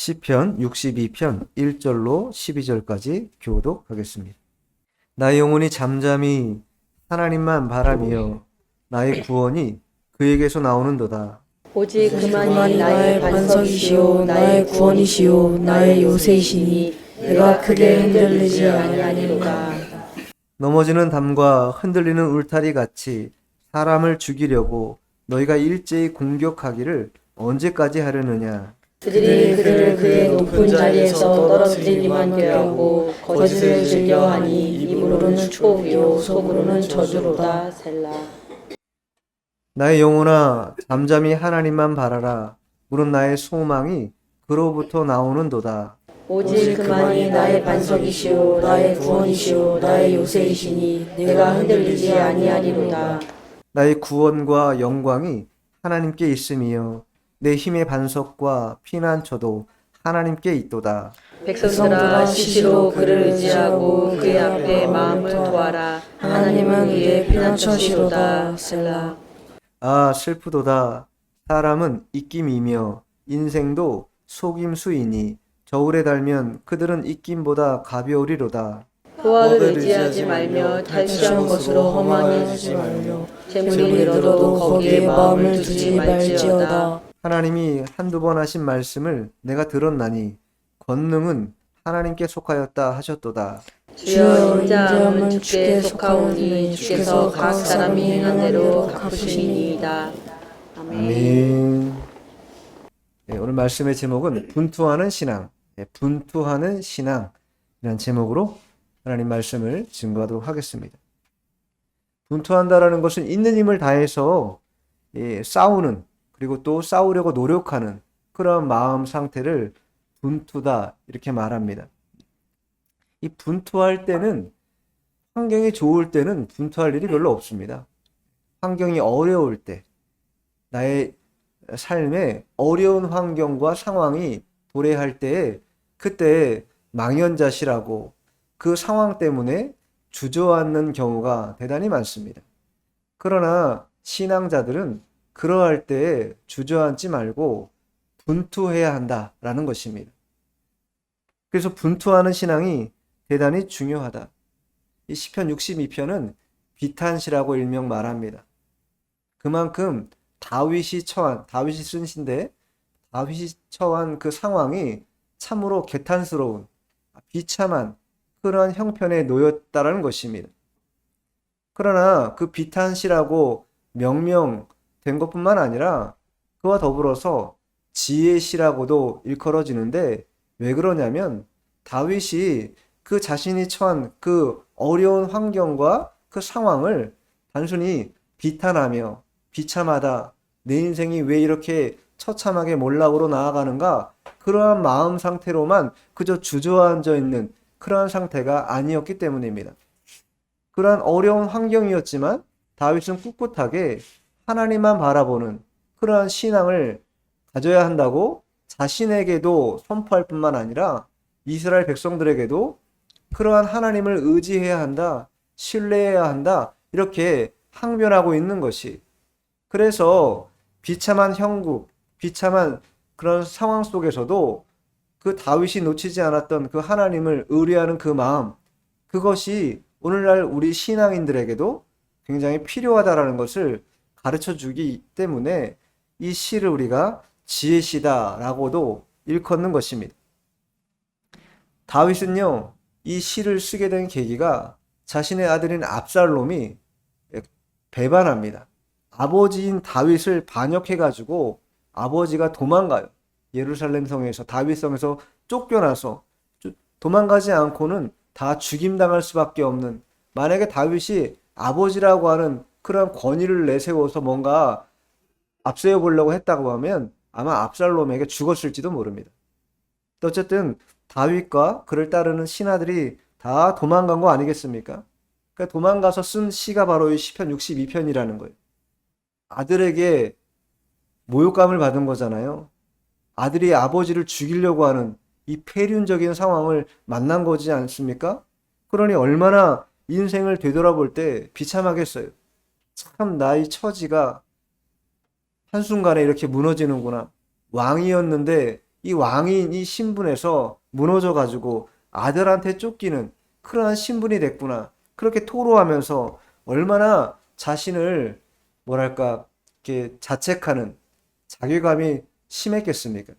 시편 62편 1절로 12절까지 교독하겠습니다. 나의 영혼이 잠잠히 하나님만 바라며 나의 구원이 그에게서 나오는도다. 오직 그만이 나의 반석이시오 나의 구원이시오 나의 요새이시니 내가 크게 흔들리지 아니하리로다. 넘어지는 담과 흔들리는 울타리 같이 사람을 죽이려고 너희가 일제히 공격하기를 언제까지 하려느냐. 그들이 그를 그의 높은 자리에서 떨어뜨리기만 꾀하고 거짓을 즐겨하니 입으로는 축복이요 속으로는 저주로다. 셀라. 나의 영혼아 잠잠히 하나님만 바라라. 물은 나의 소망이 그로부터 나오는도다. 오직 그만이 나의 반석이시오 나의 구원이시오 나의 요새이시니 내가 흔들리지 아니하리로다. 나의 구원과 영광이 하나님께 있음이요 내 힘의 반석과 피난처도 하나님께 있도다. 백성들아 시시로 그를 의지하고 그의 앞에 마음을 토하라. 하나님은 그의 피난처시로다. 셀라. 아 슬프도다. 사람은 입김이며 인생도 속임수이니 저울에 달면 그들은 입김보다 가벼우리로다. 부하를 의지하지 말며 탈취한 것으로 허망해지지 말며 재물이 늘어도 거기에 마음을 두지 말지어다. 하나님이 한두 번 하신 말씀을 내가 들었나니 권능은 하나님께 속하였다 하셨도다. 주여 인자함은 주께 속하오니 주께서 각 사람이 행한 대로 갚으시니이다. 아멘. 아멘. 네, 오늘 말씀의 제목은 분투하는 신앙, 분투하는 신앙이라는 제목으로 하나님 말씀을 증거하도록 하겠습니다. 분투한다라는 것은 있는 힘을 다해서 싸우는, 그리고 또 싸우려고 노력하는 그런 마음 상태를 분투다 이렇게 말합니다. 이 분투할 때는, 환경이 좋을 때는 분투할 일이 별로 없습니다. 환경이 어려울 때, 나의 삶에 어려운 환경과 상황이 도래할 때에 그때 망연자실하고 그 상황 때문에 주저앉는 경우가 대단히 많습니다. 그러나 신앙자들은 그러할 때에 주저앉지 말고 분투해야 한다라는 것입니다. 그래서 분투하는 신앙이 대단히 중요하다. 이 시편 62편은 비탄시라고 일명 말합니다. 그만큼 다윗이 쓴 시인데 다윗이 처한 그 상황이 참으로 개탄스러운 비참한 그러한 형편에 놓였다라는 것입니다. 그러나 그 비탄시라고 명명된 것뿐만 아니라 그와 더불어서 지혜시라고도 일컬어지는데 왜 그러냐면 다윗이 그 자신이 처한 그 어려운 환경과 그 상황을 단순히 비탄하며 비참하다, 내 인생이 왜 이렇게 처참하게 몰락으로 나아가는가, 그러한 마음 상태로만 그저 주저앉아 있는 그러한 상태가 아니었기 때문입니다. 그러한 어려운 환경이었지만 다윗은 꿋꿋하게 하나님만 바라보는 그러한 신앙을 가져야 한다고 자신에게도 선포할 뿐만 아니라 이스라엘 백성들에게도 그러한 하나님을 의지해야 한다, 신뢰해야 한다, 이렇게 항변하고 있는 것이, 그래서 비참한 형국, 비참한 그런 상황 속에서도 그 다윗이 놓치지 않았던 그 하나님을 의뢰하는 그 마음, 그것이 오늘날 우리 신앙인들에게도 굉장히 필요하다라는 것을 가르쳐 주기 때문에 이 시를 우리가 지혜시다라고도 일컫는 것입니다. 다윗은요, 이 시를 쓰게 된 계기가 자신의 아들인 압살롬이 배반합니다. 아버지인 다윗을 반역해가지고 아버지가 도망가요. 예루살렘 성에서, 다윗 성에서 쫓겨나서 도망가지 않고는 다 죽임당할 수밖에 없는, 만약에 다윗이 아버지라고 하는 그런 권위를 내세워서 뭔가 앞세워 보려고 했다고 하면 아마 압살롬에게 죽었을지도 모릅니다. 어쨌든 다윗과 그를 따르는 신하들이 다 도망간 거 아니겠습니까? 그러니까 도망가서 쓴 시가 바로 이 시편 62편이라는 거예요. 아들에게 모욕감을 받은 거잖아요. 아들이 아버지를 죽이려고 하는 이 폐륜적인 상황을 만난 거지 않습니까? 그러니 얼마나 인생을 되돌아볼 때 비참하겠어요. 참 나의 처지가 한순간에 이렇게 무너지는구나. 왕이었는데 이 왕인 이 신분에서 무너져 가지고 아들한테 쫓기는 그러한 신분이 됐구나. 그렇게 토로하면서 얼마나 자신을 뭐랄까 이렇게 자책하는 자괴감이 심했겠습니까?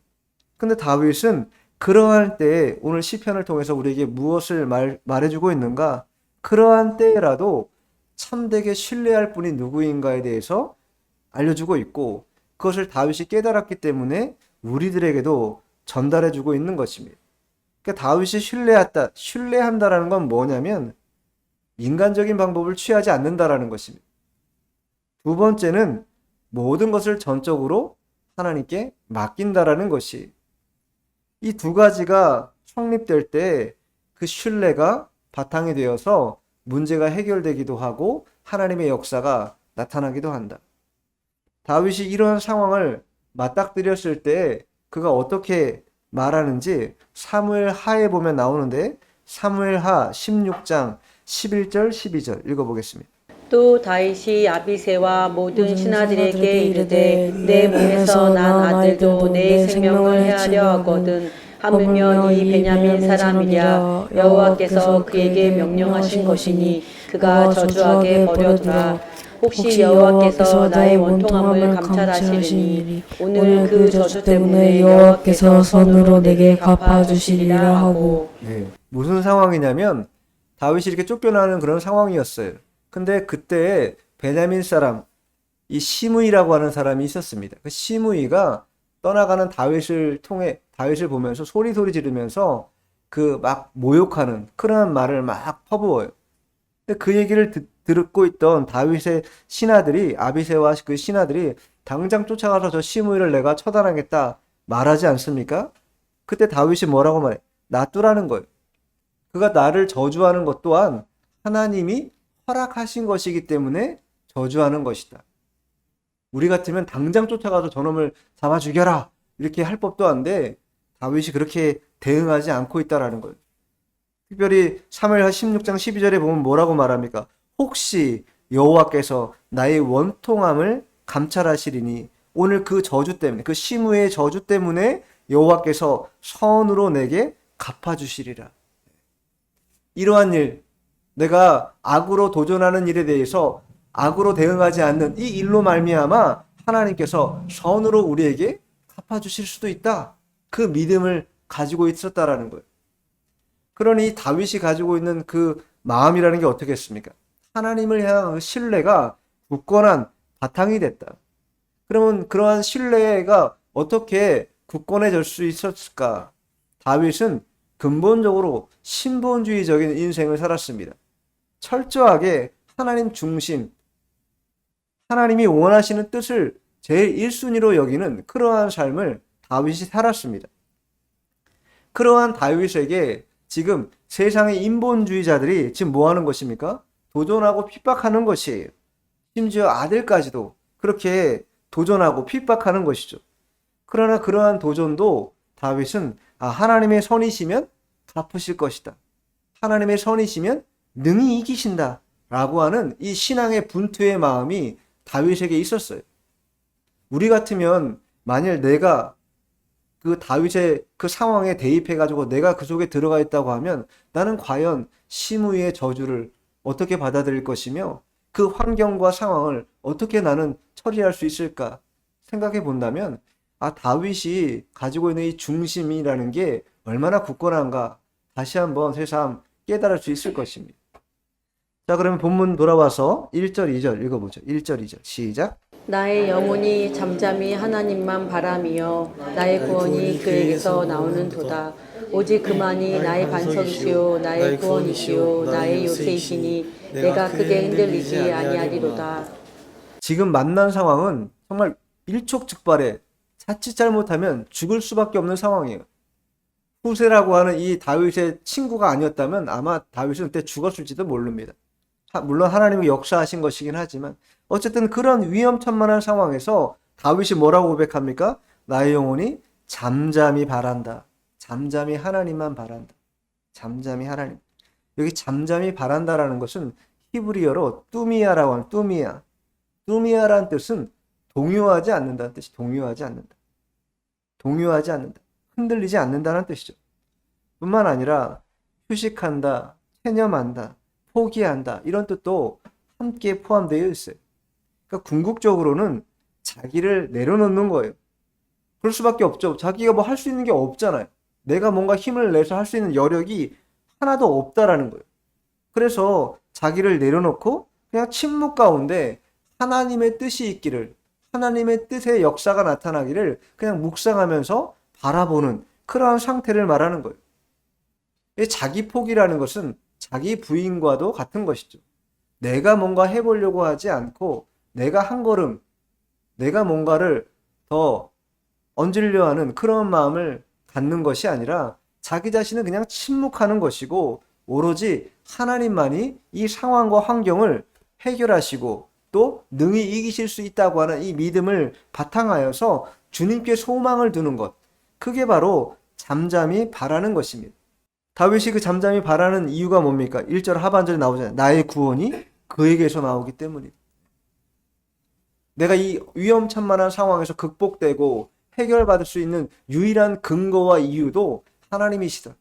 근데 다윗은 그러한 때에 오늘 시편을 통해서 우리에게 무엇을 말해주고 있는가? 그러한 때라도 참되게 신뢰할 분이 누구인가에 대해서 알려주고 있고 그것을 다윗이 깨달았기 때문에 우리들에게도 전달해주고 있는 것입니다. 그러니까 다윗이 신뢰한다라는 건 뭐냐면 인간적인 방법을 취하지 않는다라는 것입니다. 두 번째는 모든 것을 전적으로 하나님께 맡긴다라는 것이 이 두 가지가 성립될 때 그 신뢰가 바탕이 되어서 문제가 해결되기도 하고 하나님의 역사가 나타나기도 한다. 다윗이 이런 상황을 맞닥뜨렸을 때 그가 어떻게 말하는지 사무엘 하에 보면 나오는데 사무엘 하 16장 11절 12절 읽어보겠습니다. 또 다윗이 아비새와 모든 신하들에게 이르되 내 몸에서 난 아들도 내 생명을 해하려 하거든 하물며 이 베냐민 사람이랴 여호와께서 그에게 명령하신 것이니 그가 저주하게 버려두라. 혹시 여호와께서 나의 원통함을 감찰하시리니 오늘 그 저주 때문에 여호와께서 선으로 내게 갚아주시리라 하고. 무슨 상황이냐면 다윗이 이렇게 쫓겨나는 그런 상황이었어요. 근데 그때 베냐민 사람 이 시므이라고 하는 사람이 있었습니다. 그 시므이가 떠나가는 다윗을 보면서 소리 지르면서 그 막 모욕하는 그런 말을 막 퍼부어요. 근데 그 얘기를 듣고 있던 다윗의 신하들이 아비새와 그 신하들이 당장 쫓아가서 저 시므이를 내가 처단하겠다 말하지 않습니까? 그때 다윗이 뭐라고 말해? 놔두라는 거예요. 그가 나를 저주하는 것 또한 하나님이 허락하신 것이기 때문에 저주하는 것이다. 우리 같으면 당장 쫓아가서 저놈을 잡아 죽여라 이렇게 할 법도 한데 다윗이 그렇게 대응하지 않고 있다라는 거예요. 특별히 사무엘하 16장 12절에 보면 뭐라고 말합니까? 혹시 여호와께서 나의 원통함을 감찰하시리니 오늘 그 저주 때문에 그 시므의 저주 때문에 여호와께서 선으로 내게 갚아주시리라. 이러한 일, 내가 악으로 도전하는 일에 대해서 악으로 대응하지 않는 이 일로 말미암아 하나님께서 선으로 우리에게 갚아주실 수도 있다. 그 믿음을 가지고 있었다라는 거예요. 그러니 다윗이 가지고 있는 그 마음이라는 게 어떻겠습니까? 하나님을 향한 그 신뢰가 굳건한 바탕이 됐다. 그러면 그러한 신뢰가 어떻게 굳건해질 수 있었을까? 다윗은 근본적으로 신본주의적인 인생을 살았습니다. 철저하게 하나님 중심, 하나님이 원하시는 뜻을 제일 1순위로 여기는 그러한 삶을 다윗이 살았습니다. 그러한 다윗에게 지금 세상의 인본주의자들이 지금 뭐 하는 것입니까? 도전하고 핍박하는 것이에요. 심지어 아들까지도 그렇게 도전하고 핍박하는 것이죠. 그러나 그러한 도전도 다윗은 하나님의 선이시면 갚으실 것이다. 하나님의 선이시면 능히 이기신다. 라고 하는 이 신앙의 분투의 마음이 다윗에게 있었어요. 우리 같으면 만일 내가 그 다윗의 그 상황에 대입해가지고 내가 그 속에 들어가 있다고 하면 나는 과연 시므이의 저주를 어떻게 받아들일 것이며 그 환경과 상황을 어떻게 나는 처리할 수 있을까 생각해 본다면 다윗이 가지고 있는 이 중심이라는 게 얼마나 굳건한가 다시 한번 새삼 깨달을 수 있을 것입니다. 자, 그러면 본문 돌아와서 1절, 2절 읽어보죠. 1절, 2절 시작. 나의 영혼이 잠잠히 하나님만 바라며 나의 구원이 그에게서 나오는 도다. 오직 그만이 나의 반석이시요 나의 구원이시요 나의 요새이시니 내가 크게 흔들리지 아니하리로다. 지금 만난 상황은 정말 일촉즉발에 자칫 잘못하면 죽을 수밖에 없는 상황이에요. 후세라고 하는 이 다윗의 친구가 아니었다면 아마 다윗은 그때 죽었을지도 모릅니다. 물론 하나님이 역사하신 것이긴 하지만 어쨌든 그런 위험천만한 상황에서 다윗이 뭐라고 고백합니까? 나의 영혼이 잠잠히 바란다. 잠잠히 하나님만 바란다. 잠잠히 하나님. 여기 잠잠히 바란다라는 것은 히브리어로 뚜미야라고 하는 뚜미야. 뚜미야라는 뜻은 동요하지 않는다는 뜻이 동요하지 않는다. 동요하지 않는다. 흔들리지 않는다는 뜻이죠. 뿐만 아니라 휴식한다, 체념한다, 포기한다 이런 뜻도 함께 포함되어 있어요. 그러니까 궁극적으로는 자기를 내려놓는 거예요. 그럴 수밖에 없죠. 자기가 뭐 할 수 있는 게 없잖아요. 내가 뭔가 힘을 내서 할 수 있는 여력이 하나도 없다라는 거예요. 그래서 자기를 내려놓고 그냥 침묵 가운데 하나님의 뜻이 있기를, 하나님의 뜻의 역사가 나타나기를 그냥 묵상하면서 바라보는 그러한 상태를 말하는 거예요. 이 자기 포기라는 것은 자기 부인과도 같은 것이죠. 내가 뭔가 해보려고 하지 않고 내가 한 걸음, 내가 뭔가를 더 얹으려 하는 그런 마음을 갖는 것이 아니라 자기 자신은 그냥 침묵하는 것이고 오로지 하나님만이 이 상황과 환경을 해결하시고 또 능히 이기실 수 있다고 하는 이 믿음을 바탕하여서 주님께 소망을 두는 것. 그게 바로 잠잠히 바라는 것입니다. 다윗이 그 잠잠히 바라는 이유가 뭡니까? 1절 하반절에 나오잖아요. 나의 구원이 그에게서 나오기 때문이다. 내가 이 위험천만한 상황에서 극복되고 해결받을 수 있는 유일한 근거와 이유도 하나님이시다.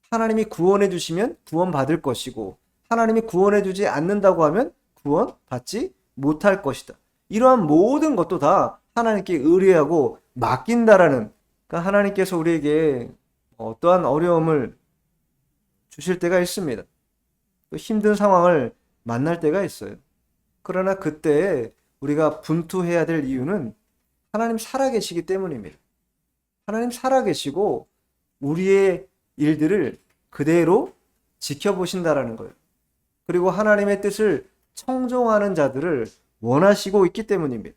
하나님이 구원해 주시면 구원받을 것이고 하나님이 구원해 주지 않는다고 하면 구원받지 못할 것이다. 이러한 모든 것도 다 하나님께 의뢰하고 맡긴다라는, 그러니까 하나님께서 우리에게 어떠한 어려움을 주실 때가 있습니다. 또 힘든 상황을 만날 때가 있어요. 그러나 그때 우리가 분투해야 될 이유는 하나님 살아계시기 때문입니다. 하나님 살아계시고 우리의 일들을 그대로 지켜보신다라는 거예요. 그리고 하나님의 뜻을 청종하는 자들을 원하시고 있기 때문입니다.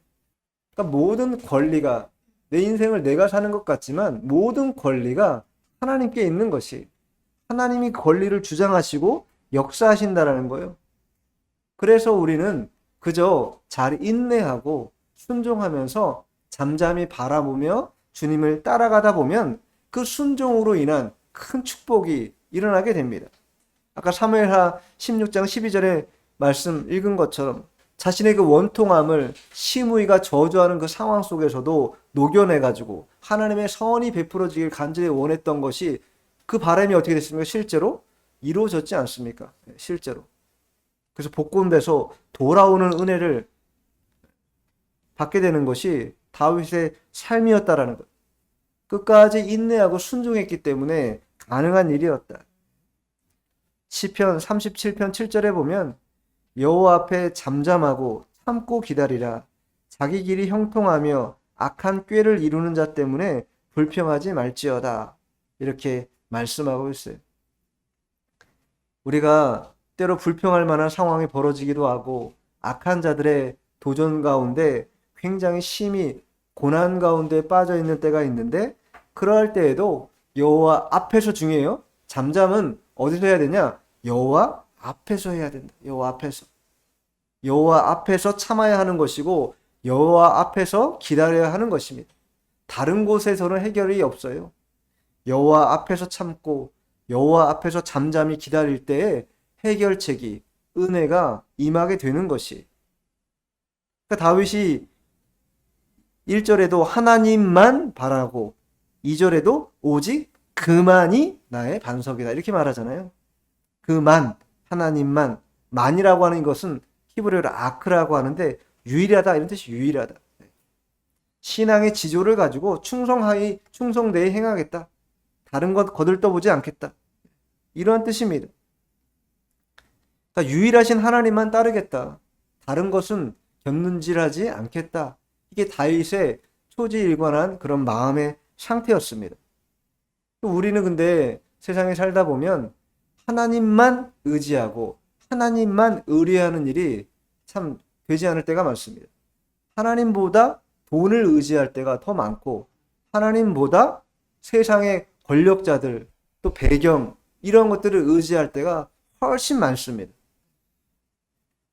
그러니까 모든 권리가, 내 인생을 내가 사는 것 같지만 모든 권리가 하나님께 있는 것이, 하나님이 권리를 주장하시고 역사하신다라는 거예요. 그래서 우리는 그저 잘 인내하고 순종하면서 잠잠히 바라보며 주님을 따라가다 보면 그 순종으로 인한 큰 축복이 일어나게 됩니다. 아까 사무엘하 16장 12절에 말씀 읽은 것처럼 자신의 그 원통함을 시므이가 저주하는 그 상황 속에서도 녹여내가지고 하나님의 선이 베풀어지길 간절히 원했던 것이, 그 바람이 어떻게 됐습니까? 실제로 이루어졌지 않습니까? 실제로. 그래서 복권돼서 돌아오는 은혜를 받게 되는 것이 다윗의 삶이었다라는 것. 끝까지 인내하고 순종했기 때문에 가능한 일이었다. 시편 37편 7절에 보면 여호와 앞에 잠잠하고 참고 기다리라. 자기 길이 형통하며 악한 꾀를 이루는 자 때문에 불평하지 말지어다. 이렇게 말씀하고 있어요. 우리가 때로 불평할 만한 상황이 벌어지기도 하고 악한 자들의 도전 가운데 굉장히 심히 고난 가운데 빠져 있는 때가 있는데, 그러할 때에도 여호와 앞에서 중요해요. 잠잠은 어디서 해야 되냐? 여호와 앞에서 해야 된다. 여호와 앞에서. 여호와 앞에서 참아야 하는 것이고 여호와 앞에서 기다려야 하는 것입니다. 다른 곳에서는 해결이 없어요. 여호와 앞에서 참고 여호와 앞에서 잠잠히 기다릴 때에 해결책이, 은혜가 임하게 되는 것이. 그러니까 다윗이 1절에도 하나님만 바라고 2절에도 오직 그만이 나의 반석이다 이렇게 말하잖아요. 그만, 하나님만. 만이라고 하는 것은 히브리어로 아크라고 하는데 유일하다 이런 뜻이, 유일하다. 신앙의 지조를 가지고 충성하이 충성되이 행하겠다. 다른 것 거들떠보지 않겠다. 이러한 뜻입니다. 그러니까 유일하신 하나님만 따르겠다. 다른 것은 곁눈질하지 않겠다. 이게 다윗의 초지일관한 그런 마음의 상태였습니다. 우리는 근데 세상에 살다 보면 하나님만 의지하고 하나님만 의뢰하는 일이 참 되지 않을 때가 많습니다. 하나님보다 돈을 의지할 때가 더 많고 하나님보다 세상의 권력자들, 또 배경 이런 것들을 의지할 때가 훨씬 많습니다.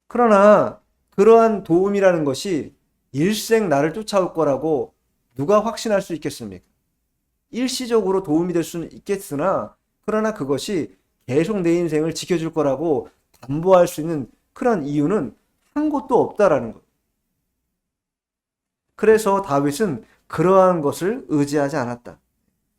그러나 그러한 도움이라는 것이 일생 나를 쫓아올 거라고 누가 확신할 수 있겠습니까? 일시적으로 도움이 될 수는 있겠으나 그러나 그것이 계속 내 인생을 지켜줄 거라고 담보할 수 있는 그런 이유는 한 곳도 없다라는 것. 그래서 다윗은 그러한 것을 의지하지 않았다.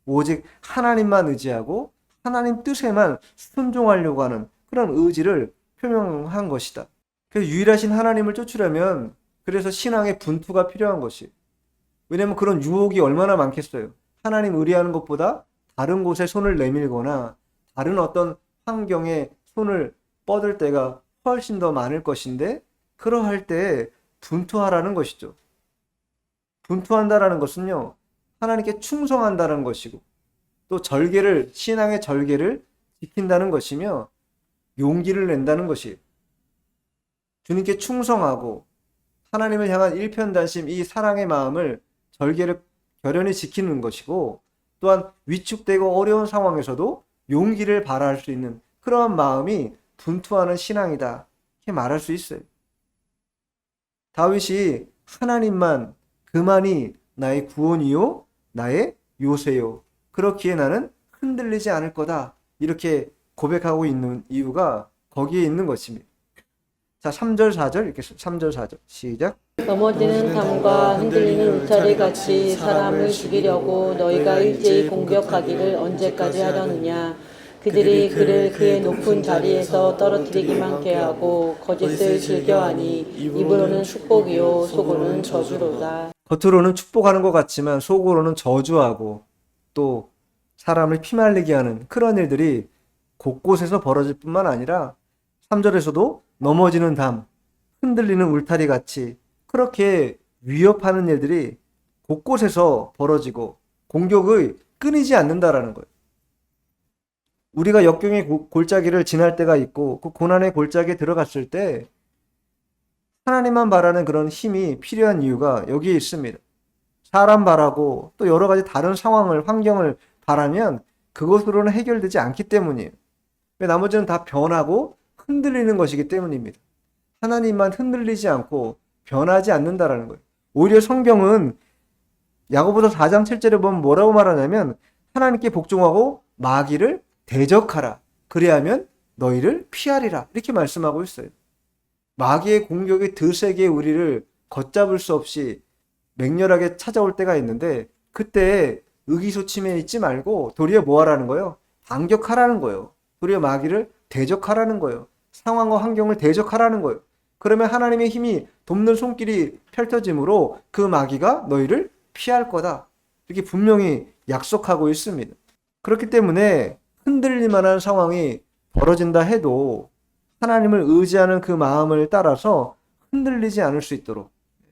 오직 하나님만 의지하고 하나님 뜻에만 순종하려고 하는 그런 의지를 표명한 것이다. 그래서 유일하신 하나님을 쫓으려면 그래서 신앙의 분투가 필요한 것이. 왜냐면 그런 유혹이 얼마나 많겠어요. 하나님 의뢰하는 것보다 다른 곳에 손을 내밀거나 다른 어떤 환경에 손을 뻗을 때가 훨씬 더 많을 것인데 그러할 때 분투하라는 것이죠. 분투한다라는 것은요. 하나님께 충성한다는 것이고 또 신앙의 절개를 지킨다는 것이며 용기를 낸다는 것이 주님께 충성하고 하나님을 향한 일편단심 이 사랑의 마음을 절개를 결연히 지키는 것이고 또한 위축되고 어려운 상황에서도 용기를 발휘할 수 있는 그러한 마음이 분투하는 신앙이다. 이렇게 말할 수 있어요. 다윗이 하나님만 그만이 나의 구원이요 나의 요새요. 그렇기에 나는 흔들리지 않을 거다. 이렇게 고백하고 있는 이유가 거기에 있는 것입니다. 자, 3절 4절 이렇게 3절 4절 시작. 넘어지는 담과 흔들리는 울타리 같이 사람을 죽이려고 너희가 일제히 공격하기를 언제까지 하려느냐. 그들이 그를 그의 높은 자리에서 떨어뜨리기만 계하고 거짓을 즐겨하니 입으로는 축복이요 속으로는 저주로다. 겉으로는 축복하는 것 같지만 속으로는 저주하고 또 사람을 피말리게 하는 그런 일들이 곳곳에서 벌어질 뿐만 아니라 3절에서도 넘어지는 담, 흔들리는 울타리 같이 그렇게 위협하는 일들이 곳곳에서 벌어지고 공격이 끊이지 않는다라는 거예요. 우리가 역경의 골짜기를 지날 때가 있고 그 고난의 골짜기에 들어갔을 때 하나님만 바라는 그런 힘이 필요한 이유가 여기에 있습니다. 사람 바라고 또 여러 가지 다른 상황을, 환경을 바라면 그것으로는 해결되지 않기 때문이에요. 왜 나머지는 다 변하고 흔들리는 것이기 때문입니다. 하나님만 흔들리지 않고 변하지 않는다라는 거예요. 오히려 성경은 야고보서 4장 7절에 보면 뭐라고 말하냐면 하나님께 복종하고 마귀를 대적하라. 그리하면 너희를 피하리라. 이렇게 말씀하고 있어요. 마귀의 공격이 드세게 우리를 걷잡을 수 없이 맹렬하게 찾아올 때가 있는데 그때 의기소침해 있지 말고 도리어 뭐 하라는 거예요? 반격하라는 거예요. 도리어 마귀를 대적하라는 거예요. 상황과 환경을 대적하라는 거예요. 그러면 하나님의 힘이 돕는 손길이 펼쳐짐으로 그 마귀가 너희를 피할 거다. 이렇게 분명히 약속하고 있습니다. 그렇기 때문에 흔들릴 만한 상황이 벌어진다 해도 하나님을 의지하는 그 마음을 따라서 흔들리지 않을 수 있도록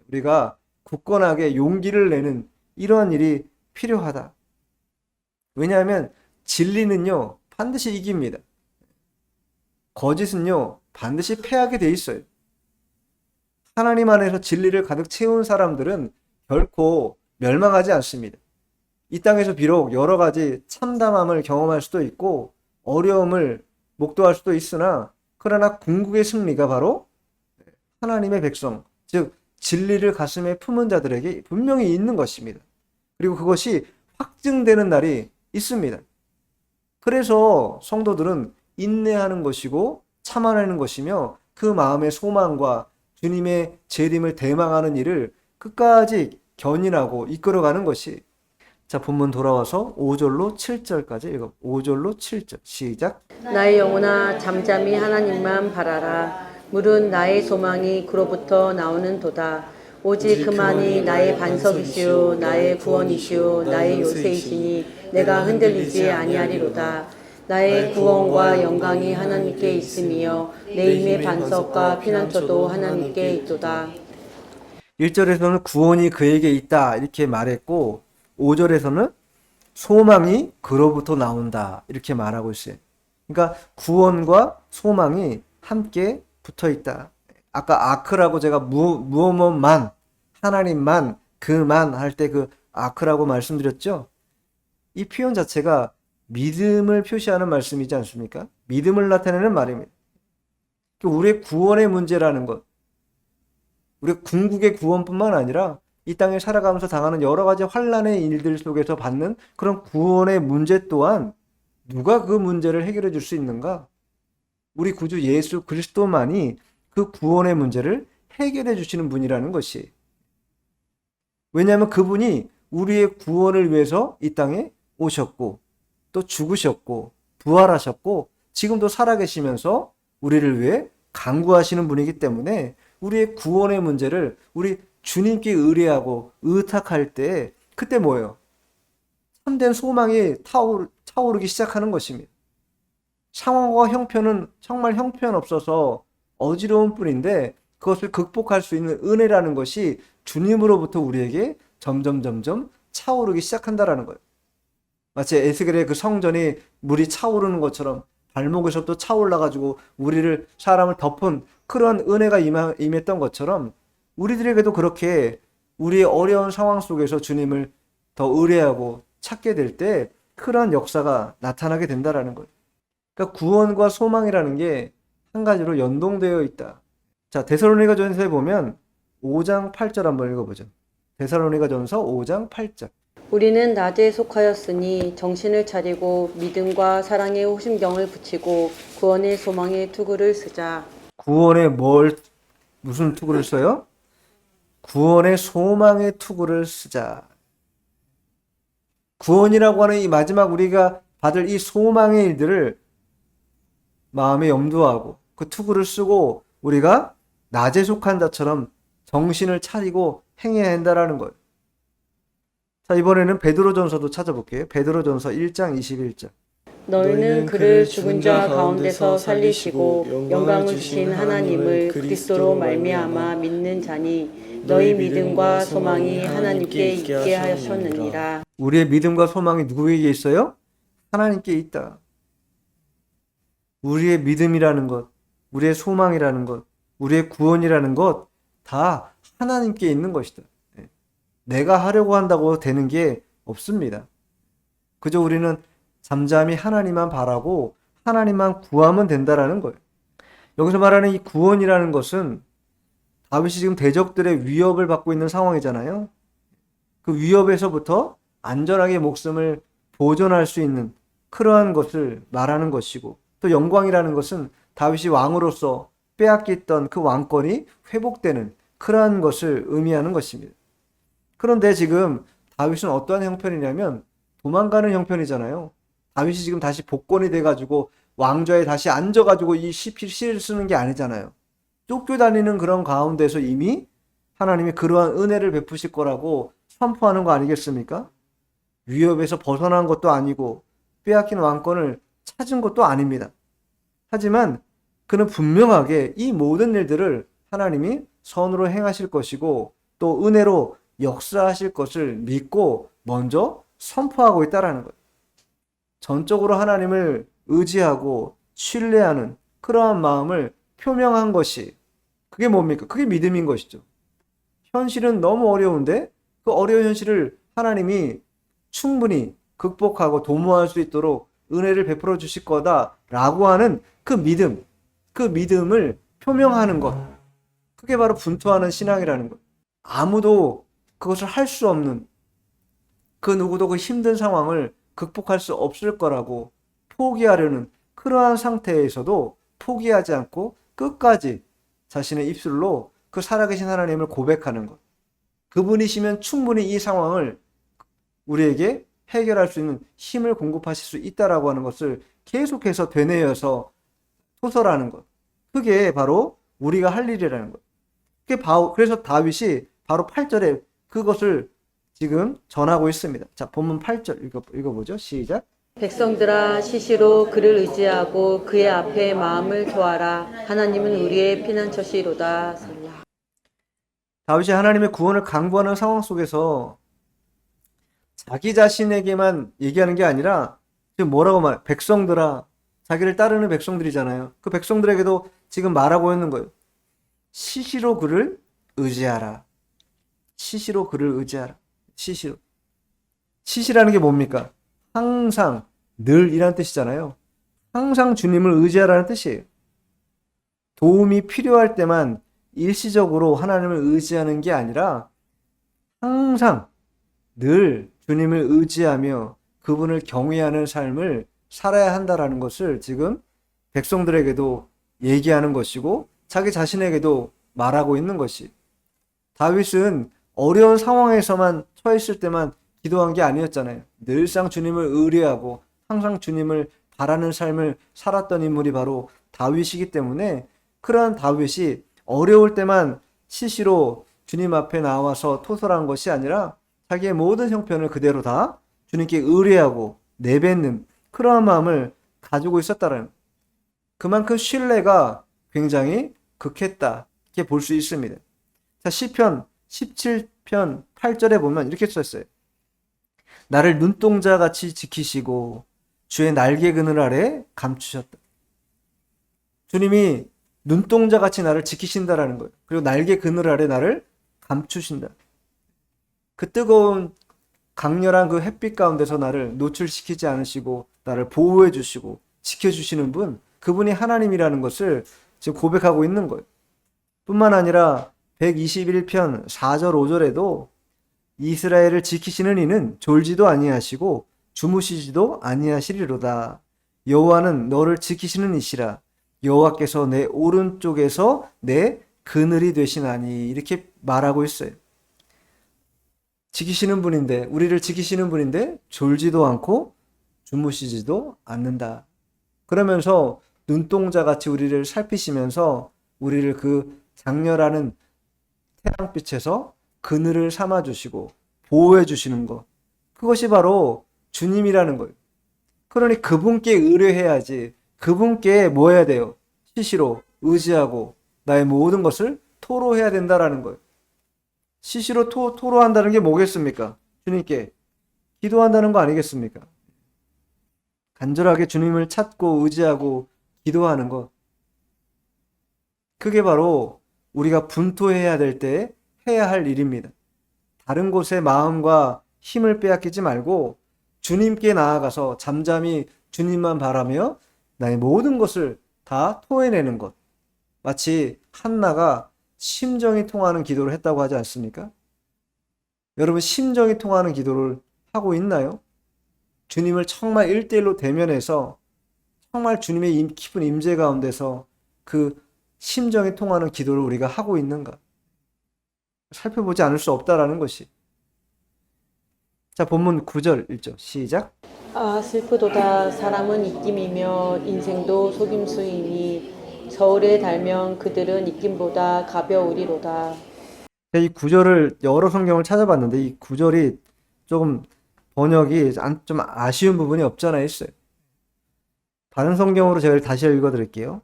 우리가 굳건하게 용기를 내는 이러한 일이 필요하다. 왜냐하면 진리는요 반드시 이깁니다. 거짓은요 반드시 패하게 돼 있어요. 하나님 안에서 진리를 가득 채운 사람들은 결코 멸망하지 않습니다. 이 땅에서 비록 여러 가지 참담함을 경험할 수도 있고 어려움을 목도할 수도 있으나 그러나 궁극의 승리가 바로 하나님의 백성, 즉 진리를 가슴에 품은 자들에게 분명히 있는 것입니다. 그리고 그것이 확증되는 날이 있습니다. 그래서 성도들은 인내하는 것이고 참아내는 것이며 그 마음의 소망과 주님의 재림을 대망하는 일을 끝까지 견인하고 이끌어가는 것이 자 본문 돌아와서 5절로 7절까지 읽어 5절로 7절 시작. 나의 영혼아 잠잠히 하나님만 바라라. 물은 나의 소망이 그로부터 나오는 도다. 오직 그만이 나의 반석이시오 나의 구원이시오 나의 요새이시니 내가 흔들리지 아니하리로다. 나의 구원과 영광이 하나님께 있으며 내 힘의 반석과 피난처도 하나님께 있도다. 1절에서는 구원이 그에게 있다 이렇게 말했고 5절에서는 소망이 그로부터 나온다 이렇게 말하고 있어요. 그러니까 구원과 소망이 함께 붙어 있다. 아까 아크라고 제가 무엇만 하나님만 그만 할 때 그 아크라고 말씀드렸죠. 이 표현 자체가 믿음을 표시하는 말씀이지 않습니까? 믿음을 나타내는 말입니다. 우리의 구원의 문제라는 것, 우리 궁극의 구원뿐만 아니라 이 땅에 살아가면서 당하는 여러 가지 환난의 일들 속에서 받는 그런 구원의 문제 또한 누가 그 문제를 해결해 줄 수 있는가? 우리 구주 예수 그리스도만이 그 구원의 문제를 해결해 주시는 분이라는 것이. 왜냐하면 그분이 우리의 구원을 위해서 이 땅에 오셨고 또 죽으셨고 부활하셨고 지금도 살아계시면서 우리를 위해 간구하시는 분이기 때문에 우리의 구원의 문제를 우리 주님께 의뢰하고 의탁할 때 그때 뭐예요? 참된 소망이 차오르기 시작하는 것입니다. 상황과 형편은 정말 형편없어서 어지러운 뿐인데 그것을 극복할 수 있는 은혜라는 것이 주님으로부터 우리에게 점점 차오르기 시작한다라는 거예요. 마치 에스겔의 그 성전이 물이 차오르는 것처럼 발목에서부터 차올라가지고 우리를 사람을 덮은 그러한 은혜가 임했던 것처럼 우리들에게도 그렇게 우리의 어려운 상황 속에서 주님을 더 의뢰하고 찾게 될 때 그러한 역사가 나타나게 된다라는 거예요. 그러니까 구원과 소망이라는 게 한 가지로 연동되어 있다. 자, 데살로니가전서에 보면 5장 8절 한번 읽어보죠. 데살로니가전서 5장 8절. 우리는 낮에 속하였으니 정신을 차리고 믿음과 사랑의 호심경을 붙이고 구원의 소망의 투구를 쓰자. 구원의 무슨 투구를 써요? 구원의 소망의 투구를 쓰자. 구원이라고 하는 이 마지막 우리가 받을 이 소망의 일들을 마음에 염두하고 그 투구를 쓰고 우리가 낮에 속한 자처럼 정신을 차리고 행해야 한다라는 거예요. 자, 이번에는 베드로전서도 찾아볼게요. 베드로전서 1장 21절. 너희는 그를 죽은 자 가운데서 살리시고 영광을 주신 하나님을 그리스도로 말미암아 믿는 자니 너희 믿음과 소망이 하나님께 있게 하셨느니라. 우리의 믿음과 소망이 누구에게 있어요? 하나님께 있다. 우리의 믿음이라는 것, 우리의 소망이라는 것, 우리의 구원이라는 것 다 하나님께 있는 것이다. 내가 하려고 한다고 되는 게 없습니다. 그저 우리는 잠잠히 하나님만 바라고 하나님만 구하면 된다라는 거예요. 여기서 말하는 이 구원이라는 것은 다윗이 지금 대적들의 위협을 받고 있는 상황이잖아요. 그 위협에서부터 안전하게 목숨을 보존할 수 있는 그러한 것을 말하는 것이고 또 영광이라는 것은 다윗이 왕으로서 빼앗겼던 그 왕권이 회복되는 그러한 것을 의미하는 것입니다. 그런데 지금 다윗은 어떠한 형편이냐면 도망가는 형편이잖아요. 다윗이 지금 다시 복권이 돼가지고 왕좌에 다시 앉아가지고 이 시를 쓰는 게 아니잖아요. 쫓겨다니는 그런 가운데서 이미 하나님이 그러한 은혜를 베푸실 거라고 선포하는 거 아니겠습니까? 위협에서 벗어난 것도 아니고 빼앗긴 왕권을 찾은 것도 아닙니다. 하지만 그는 분명하게 이 모든 일들을 하나님이 선으로 행하실 것이고 또 은혜로 역사하실 것을 믿고 먼저 선포하고 있다라는 거예요. 전적으로 하나님을 의지하고 신뢰하는 그러한 마음을 표명한 것이 그게 뭡니까? 그게 믿음인 것이죠. 현실은 너무 어려운데 그 어려운 현실을 하나님이 충분히 극복하고 도모할 수 있도록 은혜를 베풀어 주실 거다라고 하는 그 믿음, 그 믿음을 표명하는 것. 그게 바로 분투하는 신앙이라는 것. 아무도 그것을 할 수 없는 그 누구도 그 힘든 상황을 극복할 수 없을 거라고 포기하려는 그러한 상태에서도 포기하지 않고 끝까지 자신의 입술로 그 살아계신 하나님을 고백하는 것. 그분이시면 충분히 이 상황을 우리에게 해결할 수 있는 힘을 공급하실 수 있다라고 하는 것을 계속해서 되뇌어서 토설하는 것. 그게 바로 우리가 할 일이라는 것. 그래서 다윗이 바로 8절에 그것을 지금 전하고 있습니다. 자, 본문 8절 읽어보죠. 시작. 백성들아 시시로 그를 의지하고 그의 앞에 마음을 토하라. 하나님은 우리의 피난처시로다. 살라. 다윗이 하나님의 구원을 강구하는 상황 속에서 자기 자신에게만 얘기하는 게 아니라 지금 뭐라고 백성들아, 자기를 따르는 백성들이잖아요. 그 백성들에게도 지금 말하고 있는 거예요. 시시로 그를 의지하라. 시시로 그를 의지하라. 시시로. 시시라는 게 뭡니까? 항상, 늘 이란 뜻이잖아요. 항상 주님을 의지하라는 뜻이에요. 도움이 필요할 때만 일시적으로 하나님을 의지하는 게 아니라 항상 늘 주님을 의지하며 그분을 경외하는 삶을 살아야 한다라는 것을 지금 백성들에게도 얘기하는 것이고 자기 자신에게도 말하고 있는 것이. 다윗은 어려운 상황에서만 처했을 때만 기도한 게 아니었잖아요. 늘상 주님을 의뢰하고 항상 주님을 바라는 삶을 살았던 인물이 바로 다윗이기 때문에 그러한 다윗이 어려울 때만 시시로 주님 앞에 나와서 토설한 것이 아니라 자기의 모든 형편을 그대로 다 주님께 의뢰하고 내뱉는 그러한 마음을 가지고 있었다는 그만큼 신뢰가 굉장히 극했다 이렇게 볼 수 있습니다. 자, 시편 17편 8절에 보면 이렇게 썼어요. 나를 눈동자같이 지키시고 주의 날개 그늘 아래 감추셨다. 주님이 눈동자같이 나를 지키신다라는 거예요. 그리고 날개 그늘 아래 나를 감추신다. 그 뜨거운 강렬한 그 햇빛 가운데서 나를 노출시키지 않으시고 나를 보호해 주시고 지켜주시는 분, 그분이 하나님이라는 것을 지금 고백하고 있는 거예요. 뿐만 아니라 121편 4절 5절에도 이스라엘을 지키시는 이는 졸지도 아니하시고 주무시지도 아니하시리로다. 여호와는 너를 지키시는 이시라. 여호와께서 내 오른쪽에서 내 그늘이 되시나니 이렇게 말하고 있어요. 지키시는 분인데 우리를 지키시는 분인데 졸지도 않고 주무시지도 않는다. 그러면서 눈동자같이 우리를 살피시면서 우리를 그 장렬하는 태양빛에서 그늘을 삼아주시고 보호해주시는 것, 그것이 바로 주님이라는 거예요. 그러니 그분께 의뢰해야지. 그분께 뭐 해야 돼요? 시시로 의지하고 나의 모든 것을 토로해야 된다라는 거예요. 시시로 토로한다는 게 뭐겠습니까? 주님께 기도한다는 거 아니겠습니까? 간절하게 주님을 찾고 의지하고 기도하는 것. 그게 바로 우리가 분토해야 될 때 해야 할 일입니다. 다른 곳에 마음과 힘을 빼앗기지 말고 주님께 나아가서 잠잠히 주님만 바라며 나의 모든 것을 다 토해내는 것. 마치 한나가 심정이 통하는 기도를 했다고 하지 않습니까? 여러분, 심정이 통하는 기도를 하고 있나요? 주님을 정말 1대1로 대면해서 정말 주님의 깊은 임재 가운데서 그 심정이 통하는 기도를 우리가 하고 있는가? 살펴보지 않을 수 없다라는 것이. 자, 본문 9절 읽죠. 시작. 아 슬프도다. 사람은 입김이며 인생도 속임수이니 저울에 달면 그들은 입김보다 가벼우리로다. 이 구절을 여러 성경을 찾아봤는데 이 구절이 조금 번역이 좀 아쉬운 부분이 없잖아 있어요. 다른 성경으로 제가 다시 읽어드릴게요.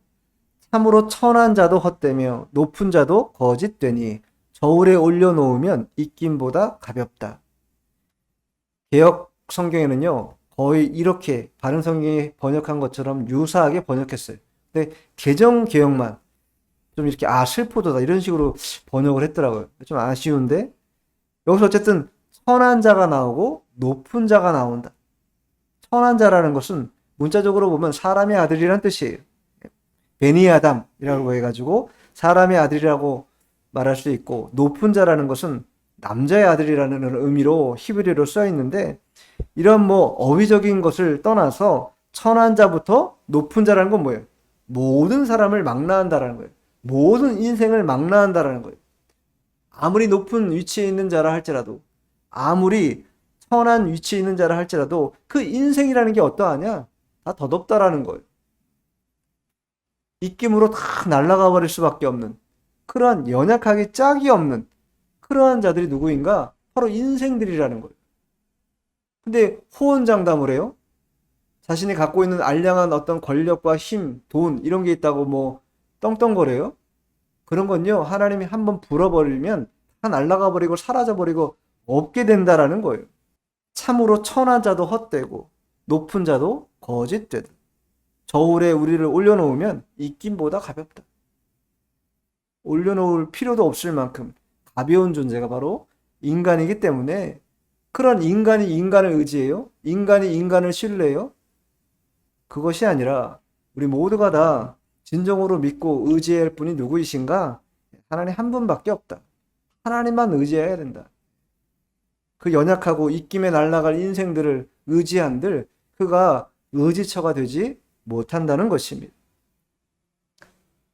참으로 천한 자도 헛되며 높은 자도 거짓되니 저울에 올려놓으면 입김보다 가볍다. 개역 성경에는요 거의 이렇게 다른 성경이 번역한 것처럼 유사하게 번역했어요. 근데 개정 개역만 좀 이렇게 슬프도다 이런 식으로 번역을 했더라고요. 좀 아쉬운데 여기서 어쨌든 선한 자가 나오고 높은 자가 나온다. 선한 자라는 것은 문자적으로 보면 사람의 아들이란 뜻이에요. 베니아담이라고 해가지고 사람의 아들이라고 말할 수 있고, 높은 자라는 것은 남자의 아들이라는 의미로 히브리어로 써 있는데, 이런 뭐 어휘적인 것을 떠나서 선한 자부터 높은 자라는 건 뭐예요? 모든 사람을 망라한다라는 거예요. 모든 인생을 망라한다라는 거예요. 아무리 높은 위치에 있는 자라 할지라도, 아무리 선한 위치에 있는 자라 할지라도 그 인생이라는 게 어떠하냐? 다 덧없다라는 거예요. 입김으로 다 날아가 버릴 수밖에 없는 그러한 연약하기 짝이 없는 그러한 자들이 누구인가? 바로 인생들이라는 거예요. 근데 호언장담을 해요. 자신이 갖고 있는 알량한 어떤 권력과 힘, 돈 이런 게 있다고 뭐 떵떵거려요. 그런 건요 하나님이 한번 불어버리면 다 날아가 버리고 사라져 버리고 없게 된다라는 거예요. 참으로 천한 자도 헛되고 높은 자도 거짓되다. 저울에 우리를 올려놓으면 입김보다 가볍다. 올려놓을 필요도 없을 만큼 가벼운 존재가 바로 인간이기 때문에, 그런 인간이 인간을 의지해요? 인간이 인간을 신뢰해요? 그것이 아니라 우리 모두가 다 진정으로 믿고 의지해야 할 분이 누구이신가? 하나님 한 분밖에 없다. 하나님만 의지해야 된다. 그 연약하고 입김에 날아갈 인생들을 의지한들 그가 의지처가 되지 못한다는 것입니다.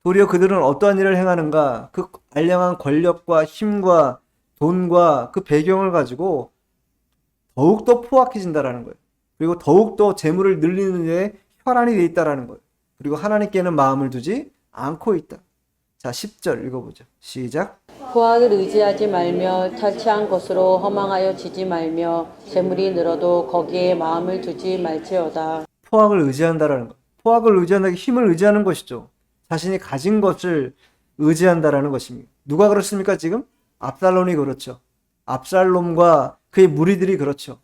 도리어 그들은 어떠한 일을 행하는가? 그 알량한 권력과 힘과 돈과 그 배경을 가지고 더욱더 포악해진다라는 거예요. 그리고 더욱더 재물을 늘리는 데 혈안이 돼 있다라는 거예요. 그리고 하나님께는 마음을 두지 않고 있다. 자, 10절 읽어보죠. 시작. 포악을 의지하지 말며 탈취한 것으로 허망하여 지지 말며 재물이 늘어도 거기에 마음을 두지 말지어다. 포악을 의지한다라는 것. 포악을 의지한다는 게 힘을 의지하는 것이죠. 자신이 가진 것을 의지한다라는 것입니다. 누가 그렇습니까, 지금? 압살롬이 그렇죠. 압살롬과 그의 무리들이 그렇죠.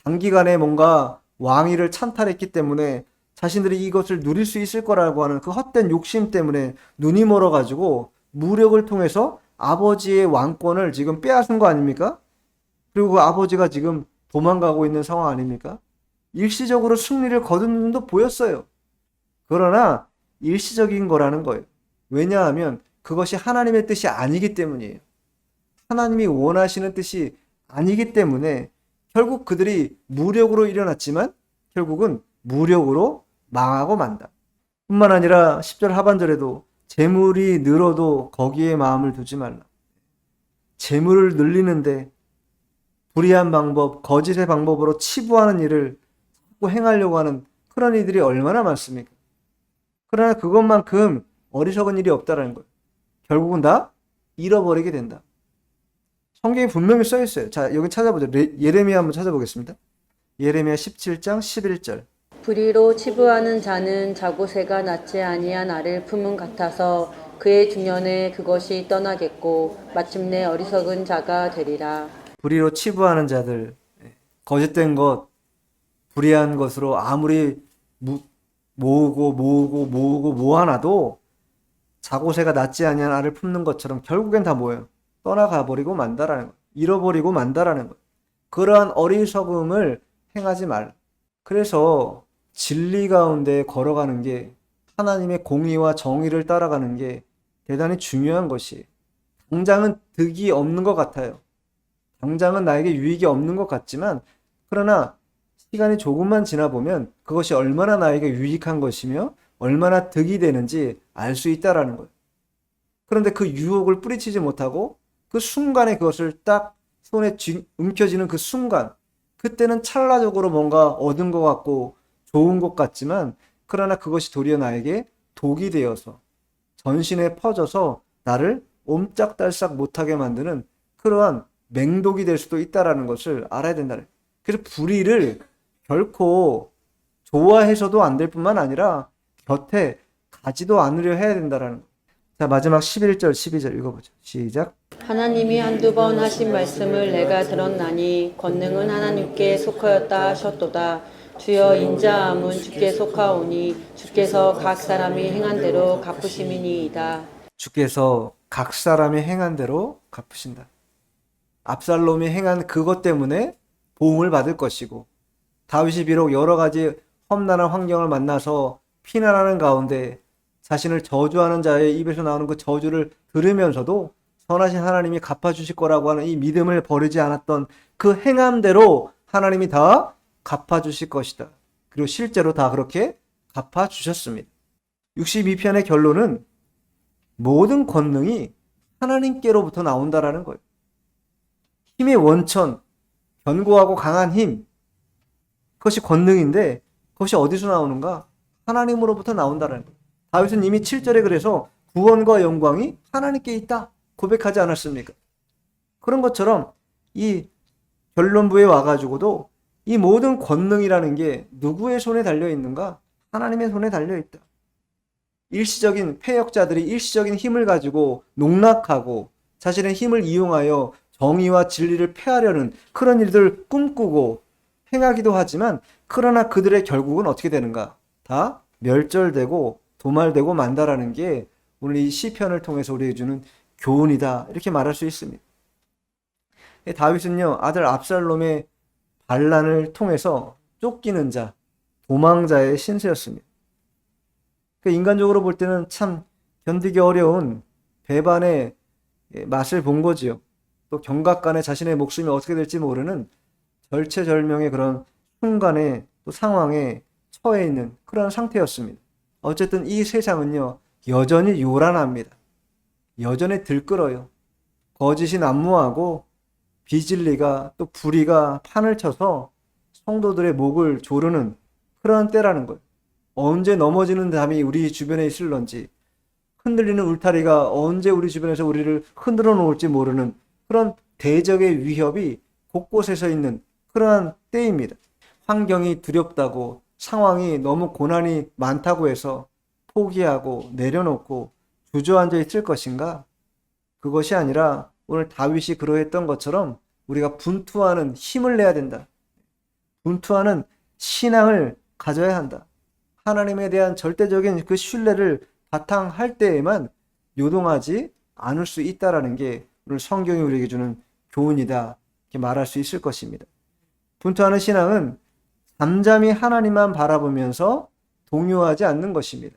단기간에 뭔가 왕위를 찬탈했기 때문에 자신들이 이것을 누릴 수 있을 거라고 하는 그 헛된 욕심 때문에 눈이 멀어가지고 무력을 통해서 아버지의 왕권을 지금 빼앗은 거 아닙니까? 그리고 그 아버지가 지금 도망가고 있는 상황 아닙니까? 일시적으로 승리를 거둔 눈도 보였어요. 그러나 일시적인 거라는 거예요. 왜냐하면 그것이 하나님의 뜻이 아니기 때문이에요. 하나님이 원하시는 뜻이 아니기 때문에 결국 그들이 무력으로 일어났지만 결국은 무력으로 망하고 만다. 뿐만 아니라 10절 하반절에도 재물이 늘어도 거기에 마음을 두지 말라. 재물을 늘리는데 불의한 방법, 거짓의 방법으로 치부하는 일을 자꾸 행하려고 하는 그런 이들이 얼마나 많습니까? 그러나 그것만큼 어리석은 일이 없다라는 거예요. 결국은 다 잃어버리게 된다. 성경에 분명히 써 있어요. 자, 여기 찾아보죠. 예레미야 한번 찾아보겠습니다. 예레미야 17장 11절. 불의로 치부하는 자는 자고새가 낳지 아니한 알을 품은 같아서 그의 중년에 그것이 떠나겠고 마침내 어리석은 자가 되리라. 불의로 치부하는 자들, 거짓된 것, 불의한 것으로 아무리 모아놔도 자고새가 낳지 아니한 알을 품는 것처럼 결국엔 다 뭐예요? 떠나가 버리고 만다라는 거예요. 잃어버리고 만다라는 거예요. 그러한 어리석음을 행하지 말라. 그래서 진리 가운데 걸어가는 게 하나님의 공의와 정의를 따라가는 게 대단히 중요한 것이에요. 당장은 득이 없는 것 같아요. 당장은 나에게 유익이 없는 것 같지만 그러나 시간이 조금만 지나보면 그것이 얼마나 나에게 유익한 것이며 얼마나 득이 되는지 알 수 있다라는 거예요. 그런데 그 유혹을 뿌리치지 못하고 그 순간에 그것을 딱 손에 움켜쥐는 그 순간, 그때는 찰나적으로 뭔가 얻은 것 같고 좋은 것 같지만 그러나 그것이 도리어 나에게 독이 되어서 전신에 퍼져서 나를 옴짝달싹 못하게 만드는 그러한 맹독이 될 수도 있다라는 것을 알아야 된다는 거예요. 그래서 불의를 결코 좋아해서도 안 될 뿐만 아니라 곁에 가지도 않으려 해야 된다라는 거예요. 자, 마지막 11절, 12절 읽어보죠. 시작. 하나님이 한두 번 하신 말씀을 내가 들었나니 권능은 하나님께 속하였다 하셨도다. 주여 인자함은 주께 속하오니 주께서 각 사람이 행한 대로 갚으심이니이다. 주께서 각 사람이 행한 대로 갚으신다. 압살롬이 행한 그것 때문에 보응을 받을 것이고 다윗이 비록 여러 가지 험난한 환경을 만나서 피난하는 가운데 자신을 저주하는 자의 입에서 나오는 그 저주를 들으면서도 선하신 하나님이 갚아주실 거라고 하는 이 믿음을 버리지 않았던 그 행함대로 하나님이 다 갚아주실 것이다. 그리고 실제로 다 그렇게 갚아주셨습니다. 62편의 결론은 모든 권능이 하나님께로부터 나온다라는 거예요. 힘의 원천, 견고하고 강한 힘, 그것이 권능인데 그것이 어디서 나오는가? 하나님으로부터 나온다는 거예요. 다윗은 이미 7절에 그래서 구원과 영광이 하나님께 있다 고백하지 않았습니까? 그런 것처럼 이 결론부에 와가지고도 이 모든 권능이라는 게 누구의 손에 달려 있는가? 하나님의 손에 달려 있다. 일시적인 패역자들이 일시적인 힘을 가지고 농락하고 자신의 힘을 이용하여 정의와 진리를 폐하려는 그런 일들을 꿈꾸고 행하기도 하지만 그러나 그들의 결국은 어떻게 되는가? 다 멸절되고 도말되고 만다라는 게 오늘 이 시편을 통해서 우리에게 주는 교훈이다 이렇게 말할 수 있습니다. 다윗은요 아들 압살롬의 반란을 통해서 쫓기는 자, 도망자의 신세였습니다. 인간적으로 볼 때는 참 견디기 어려운 배반의 맛을 본 거지요. 또 경각간에 자신의 목숨이 어떻게 될지 모르는 절체절명의 그런 순간에 또 상황에 처해 있는 그런 상태였습니다. 어쨌든 이 세상은요 여전히 요란합니다. 여전히 들끓어요. 거짓이 난무하고 비진리가 또 불의가 판을 쳐서 성도들의 목을 조르는 그런 때라는 거예요. 언제 넘어지는 담이 우리 주변에 있을런지, 흔들리는 울타리가 언제 우리 주변에서 우리를 흔들어 놓을지 모르는 그런 대적의 위협이 곳곳에서 있는 그러한 때입니다. 환경이 두렵다고, 상황이 너무 고난이 많다고 해서 포기하고 내려놓고 주저앉아 있을 것인가? 그것이 아니라 오늘 다윗이 그러했던 것처럼 우리가 분투하는 힘을 내야 된다. 분투하는 신앙을 가져야 한다. 하나님에 대한 절대적인 그 신뢰를 바탕할 때에만 요동하지 않을 수 있다라는 게 오늘 성경이 우리에게 주는 교훈이다. 이렇게 말할 수 있을 것입니다. 분투하는 신앙은 잠잠히 하나님만 바라보면서 동요하지 않는 것입니다.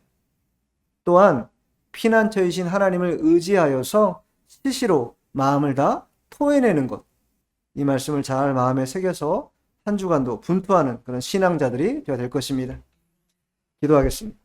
또한 피난처이신 하나님을 의지하여서 시시로 마음을 다 토해내는 것. 이 말씀을 잘 마음에 새겨서 한 주간도 분투하는 그런 신앙자들이 되어야 될 것입니다. 기도하겠습니다.